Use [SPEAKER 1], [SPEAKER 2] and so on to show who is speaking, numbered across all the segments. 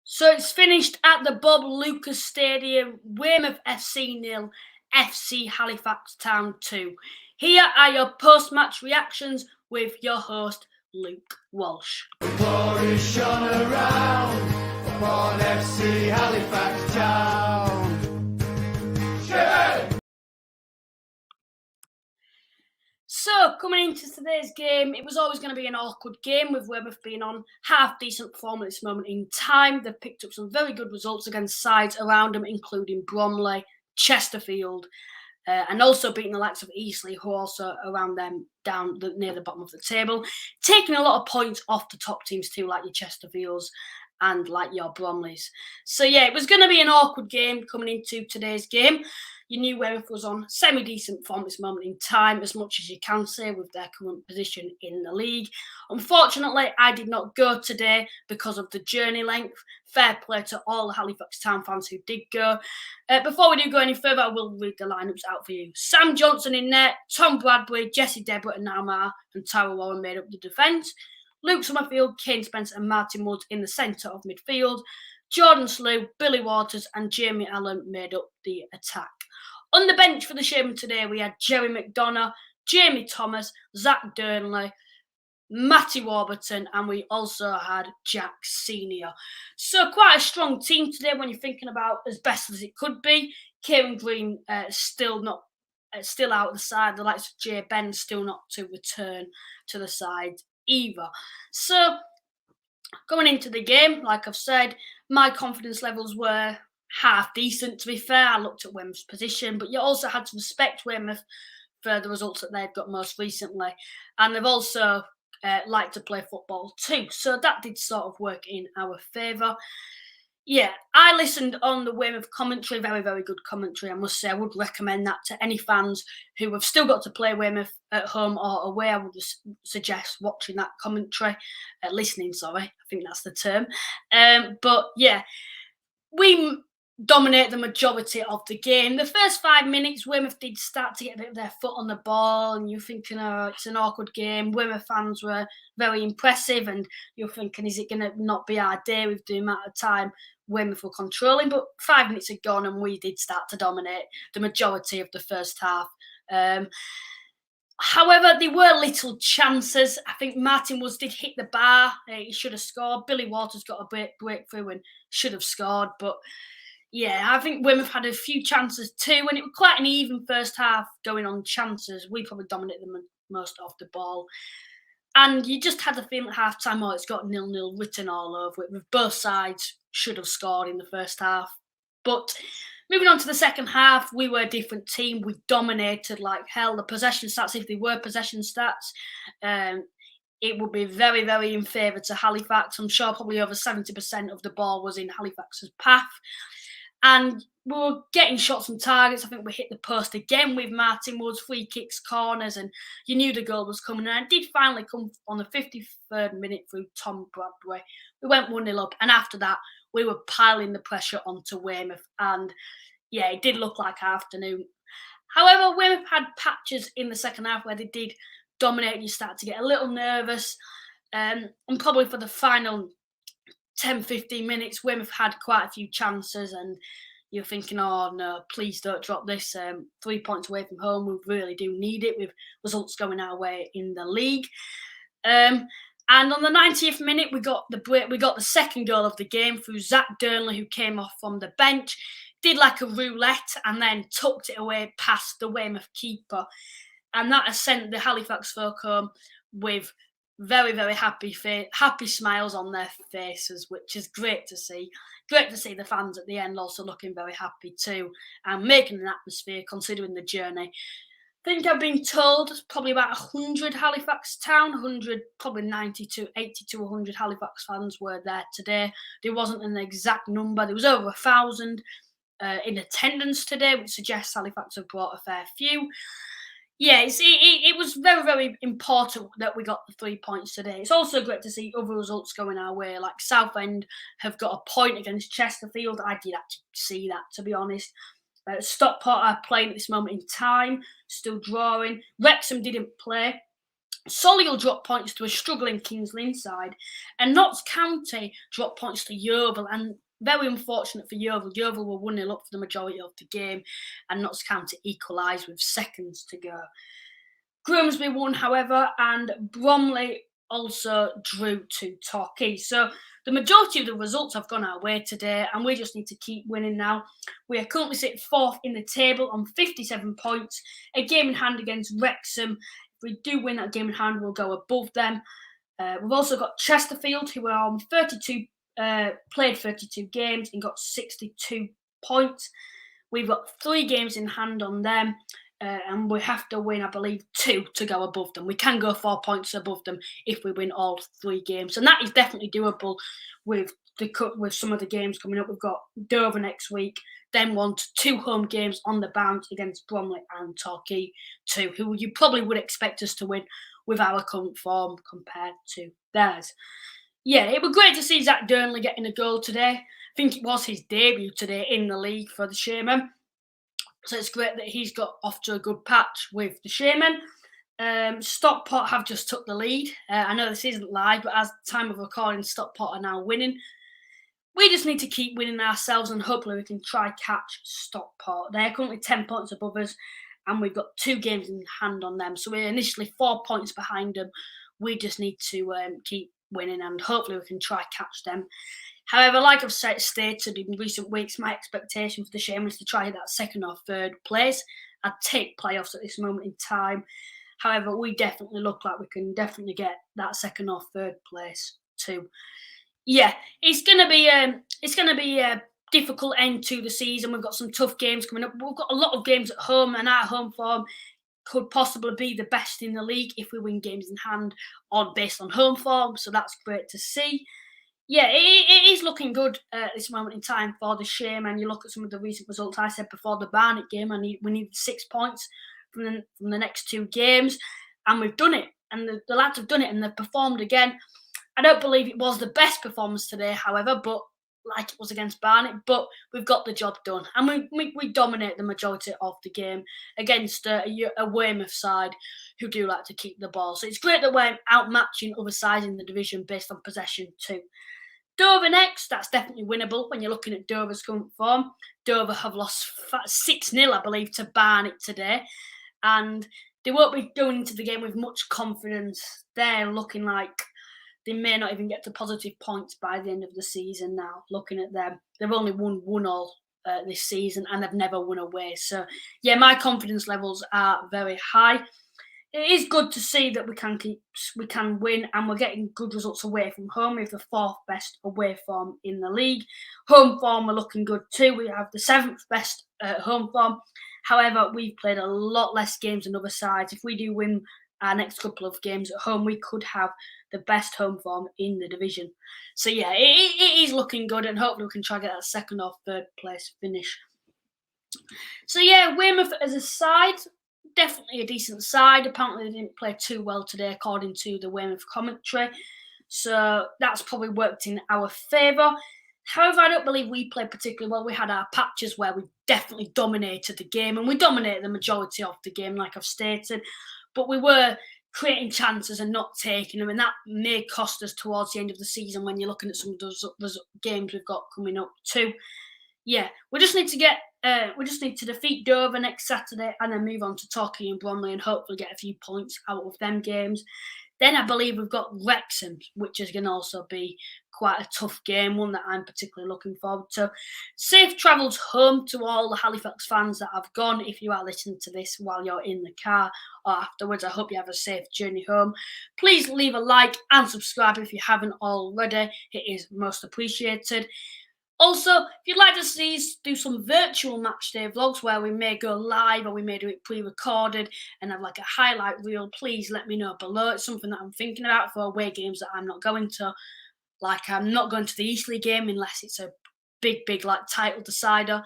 [SPEAKER 1] So it's finished at the Bob Lucas Stadium, Weymouth FC 0, FC Halifax Town 2. Here are your post-match reactions with your host, Luke Walsh.
[SPEAKER 2] Glory shone around upon FC Halifax Town.
[SPEAKER 1] So, coming into today's game, it was always going to be an awkward game with Weymouth being on half-decent form at this moment in time. They've picked up some very good results against sides around them, including Bromley, Chesterfield, and also beating the likes of Eastleigh, who are also around them near the bottom of the table. Taking a lot of points off the top teams too, like your Chesterfields and like your Bromleys. So, yeah, it was going to be an awkward game coming into today's game. You knew Weymouth was on semi-decent form at this moment in time, as much as you can say with their current position in the league. Unfortunately, I did not go today because of the journey length. Fair play to all the Halifax Town fans who did go. Before we do go any further, I will read the lineups out for you. Sam Johnson in net, Tom Bradbury, Jesse Debrett and Naumar and Tyrell Warren made up the defence. Luke Summerfield, Kane Spencer and Martin Woods in the centre of midfield. Jordan Slew, Billy Waters and Jamie Allen made up the attack. On the bench for the Shaman today, we had Jerry McDonough, Jamie Thomas, Zach Durnley, Matty Warburton, and we also had Jack Senior. So quite a strong team today when you're thinking about as best as it could be. Kieran Green still out of the side. The likes of Jay Ben still not to return to the side either. So going into the game, like I've said, my confidence levels were half decent, to be fair. I looked at Weymouth's position, but you also had to respect Weymouth for the results that they've got most recently. And they've also liked to play football too. So that did sort of work in our favour. Yeah, I listened on the Weymouth commentary, very, very good commentary. I must say, I would recommend that to any fans who have still got to play Weymouth at home or away. I would just suggest watching that commentary, listening, sorry, I think that's the term. But yeah, we dominate the majority of the game. The first 5 minutes, Weymouth did start to get a bit of their foot on the ball, and you're thinking, oh, it's an awkward game. Weymouth fans were very impressive, and you're thinking, is it going to not be our day with the amount of time Weymouth were controlling? But 5 minutes had gone, and we did start to dominate the majority of the first half. However, there were little chances. I think Martin Woods did hit the bar. He should have scored. Billy Waters got a breakthrough and should have scored. But yeah, I think Weymouth had a few chances too, and it was quite an even first half going on chances. We probably dominated the most off the ball. And you just had the feeling at half-time, oh, it's got 0-0 written all over it, with both sides should have scored in the first half. But moving on to the second half, we were a different team. We dominated like hell. The possession stats, if they were possession stats, it would be very, very in favour to Halifax. I'm sure probably over 70% of the ball was in Halifax's path. And we were getting shots on targets. I think we hit the post again with Martin Woods, free kicks, corners, and you knew the goal was coming. And it did finally come on the 53rd minute through Tom Bradbury. We went 1-0 up, and after that, we were piling the pressure onto Weymouth. And yeah, it did look like afternoon. However, Weymouth had patches in the second half where they did dominate. You start to get a little nervous. And probably for the final 10-15 minutes, Weymouth had quite a few chances, and you're thinking, oh no, please don't drop this. 3 points away from home, we really do need it with results going our way in the league. And on the 90th minute, we got the second goal of the game through Zach Durnley, who came off from the bench, did like a roulette, and then tucked it away past the Weymouth keeper. And that has sent the Halifax folk home with very, very happy smiles on their faces, which is great to see. Great to see the fans at the end also looking very happy too, and making an atmosphere considering the journey. I think I've been told probably about 100 Halifax Town, 100, probably 80 to 100 Halifax fans were there today. There wasn't an exact number. There was over 1,000 in attendance today, which suggests Halifax have brought a fair few. Yeah, it was very, very important that we got the 3 points today. It's also great to see other results going our way, like Southend have got a point against Chesterfield. I did actually see that, to be honest. Stockport are playing at this moment in time, still drawing. Wrexham didn't play. Solihull dropped points to a struggling Kingsley side, and Notts County dropped points to Yeovil. And very unfortunate for Yeovil. Yeovil were 1-0 up for the majority of the game, and Notts County equalised with seconds to go. Grimsby won, however, and Bromley also drew to Torquay. So the majority of the results have gone our way today, and we just need to keep winning now. We are currently sitting 4th in the table on 57 points, a game in hand against Wrexham. If we do win that game in hand, we'll go above them. We've also got Chesterfield, who are on 32, played 32 games and got 62 points. We've got 3 games in hand on them. And we have to win, I believe, 2 to go above them. We can go 4 points above them if we win all 3 games, and that is definitely doable with some of the games coming up. We've got Dover next week, then 2 home games on the bounce against Bromley and Torquay, who you probably would expect us to win with our current form compared to theirs. Yeah, it was great to see Zach Durnley getting a goal today. I think it was his debut today in the league for the Sherman. So it's great that he's got off to a good patch with the Sherman. Stockport have just took the lead. I know this isn't live, but as the time of recording, Stockport are now winning. We just need to keep winning ourselves, and hopefully we can try catch Stockport. They're currently 10 points above us, and we've got 2 games in hand on them. So we're initially 4 points behind them. We just need to keep winning, and hopefully we can try catch them. However, like I've stated in recent weeks, my expectation for the Sherman is to try that 2nd or 3rd place. I'd take playoffs at this moment in time. However, we definitely look like we can definitely get that 2nd or 3rd place too. Yeah, it's gonna be a difficult end to the season. We've got some tough games coming up. We've got a lot of games at home, and our home form could possibly be the best in the league if we win games in hand based on home form. So that's great to see. Yeah, it is looking good at this moment in time for the Sherman. You look at some of the recent results. I said before the Barnet game, we need 6 points from the next 2 games, and we've done it. And the lads have done it, and they've performed again. I don't believe it was the best performance today, however, but like it was against Barnet, but we've got the job done, and we dominate the majority of the game against a Weymouth side who do like to keep the ball. So it's great that we're outmatching other sides in the division based on possession too. Dover next, that's definitely winnable when you're looking at Dover's current form. Dover have lost 6-0, I believe, to Barnet today, and they won't be going into the game with much confidence. They're looking like they may not even get to positive points by the end of the season now, looking at them. They've only won 1-1 this season, and they've never won away. So, yeah, my confidence levels are very high. It is good to see that we can win, and we're getting good results away from home. We have the 4th best away form in the league. Home form are looking good too. We have the 7th best home form. However, we've played a lot less games than other sides. If we do win our next couple of games at home, we could have the best home form in the division. So yeah, it is looking good, and hopefully we can try to get that 2nd or 3rd place finish. So yeah, Weymouth as a side, definitely a decent side. Apparently they didn't play too well today, according to the Weymouth commentary. So that's probably worked in our favour. However, I don't believe we played particularly well. We had our patches where we definitely dominated the game, and we dominated the majority of the game, like I've stated. But we were creating chances and not taking them, and that may cost us towards the end of the season when you're looking at some of those games we've got coming up too. Yeah, we just need to defeat Dover next Saturday, and then move on to Torquay and Bromley, and hopefully get a few points out of them games. Then I believe we've got Wrexham, which is going to also be quite a tough game, one that I'm particularly looking forward to. Safe travels home to all the Halifax fans that have gone. If you are listening to this while you're in the car or afterwards, I hope you have a safe journey home. Please leave a like and subscribe if you haven't already. It is most appreciated. Also, if you'd like to see us do some virtual match day vlogs where we may go live or we may do it pre-recorded and have like a highlight reel, please let me know below. It's something that I'm thinking about for away games that I'm not going to. Like, I'm not going to the Eastleigh game unless it's a big like title decider.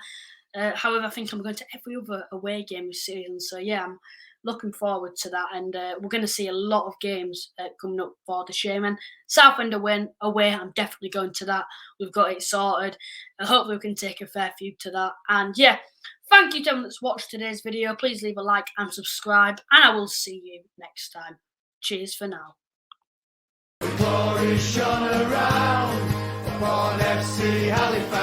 [SPEAKER 1] However, I think I'm going to every other away game this season. So yeah, I'm looking forward to that, and we're going to see a lot of games coming up for the Sherman. Southend away, I'm definitely going to that. We've got it sorted, and hopefully we can take a fair few to that. And yeah, thank you to everyone that's watched today's video. Please leave a like and subscribe, and I will see you next time. Cheers for now.
[SPEAKER 2] Glory shone around upon FC Halifax.